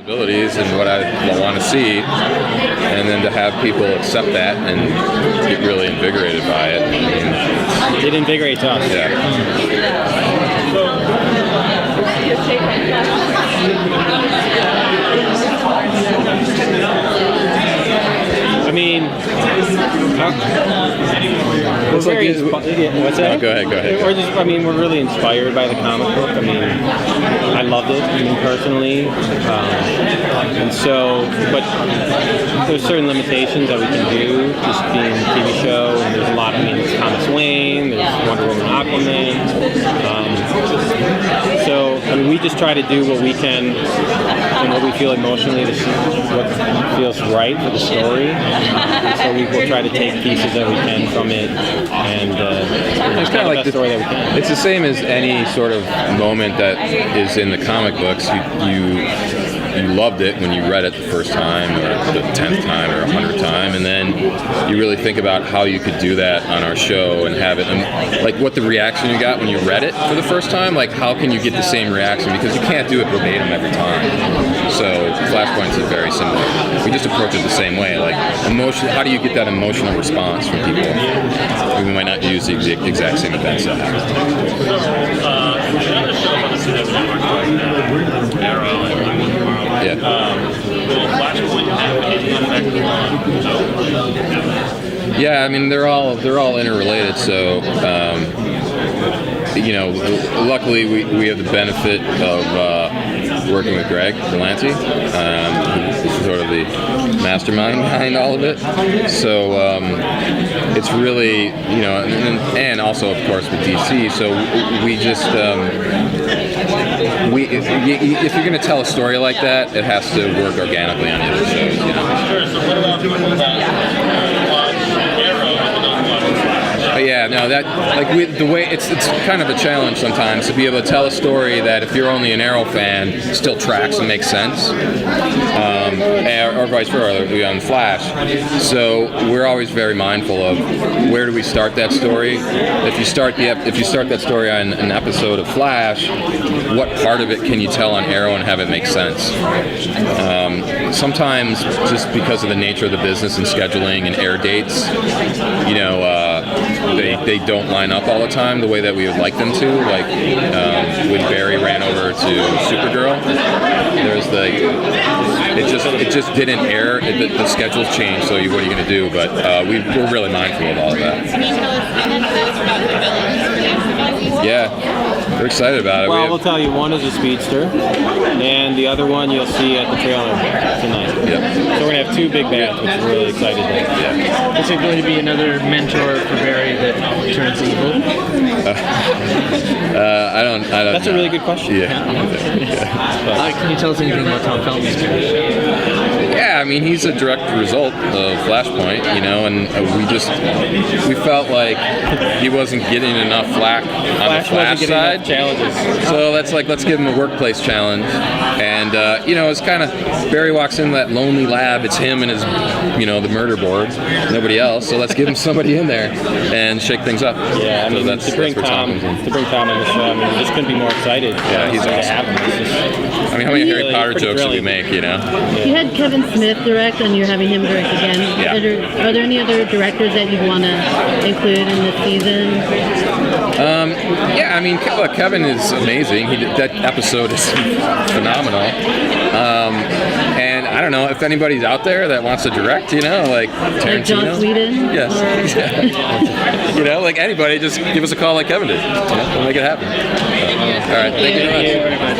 abilities and what I want to see, and then to have people accept that and get really invigorated by it. I mean, it invigorates us. Yeah. I mean, It's like what's that? Oh, go ahead. We're just, I mean, we're really inspired by the comic book. I mean, I loved it, I mean, personally. And so, but there's certain limitations that we can do, just being a TV show, and there's a lot, I mean, there's Thomas Wayne, there's Wonder Woman, Aquaman. So, I mean, we just try to do what we can and what we feel emotionally, what feels right for the story. So we will try to take pieces that we can from it, and it's kind of like the story that we can. It's the same as any sort of moment that is in the comic books. You loved it when you read it the first time, or the 10th time, or 100th time, and then you really think about how you could do that on our show and have it, and like what the reaction you got when you read it for the first time. Like, how can you get the same reaction, because you can't do it verbatim every time. So Flashpoints is very similar. We just approach it the same way. Like, emotion. How do you get that emotional response from people? We might not use the exact same events that happen. Yeah, I mean they're all interrelated. So you know, luckily we have the benefit of working with Greg Berlanti, who's sort of the mastermind behind all of it. So it's really, you know, and also of course with DC. So we just if you're going to tell a story like that, it has to work organically on the other shows, you know. Sure, so what about people that watch Arrow and don't watch But yeah, no, that the way it's kind of a challenge sometimes to be able to tell a story that if you're only an Arrow fan still tracks and makes sense, or vice versa on Flash. So we're always very mindful of where do we start that story. If you start that story on an episode of Flash, what part of it can you tell on Arrow and have it make sense? Sometimes just because of the nature of the business and scheduling and air dates, you know, they don't line up all the time the way that we would like them to. Like when Barry ran over to Supergirl, there's it just didn't air. The schedules changed, so what are you going to do? But we're really mindful of all of that. Can you tell us about the villains? Yeah, we're excited about it. Well, we'll tell you, one is a speedster, and the other one you'll see at the trailer tonight. Yep. So we're gonna have two big bads, which we're really excited about. Yeah. Is it going to be another mentor for Barry that turns evil? I don't. That's know. a really good question. Yeah. Can you tell us anything about Tom Felton's character? Yeah, I mean, he's a direct result of Flashpoint, you know, and we felt like he wasn't getting enough flack on the Flash side. Challenges. So let's give him a workplace challenge. And, you know, it's kind of, Barry walks in that lonely lab, it's him and his, you know, the murder board, nobody else. So let's give him somebody in there and shake things up. Yeah, I mean, so to bring Tom on the show, I mean, we just couldn't be more excited. Yeah, he's awesome. I mean, how many Harry Potter jokes did we make, you know? You had Kevin Smith direct, and you're having him direct again. Yeah. Are there any other directors that you'd want to include in this season? Yeah, I mean, look, Kevin is amazing. That episode is phenomenal. And I don't know if anybody's out there that wants to direct, you know, like Tarantino. Like Joss Whedon? Yes. You know, like anybody, just give us a call like Kevin did. You know, we'll make it happen. All right, thank you very much.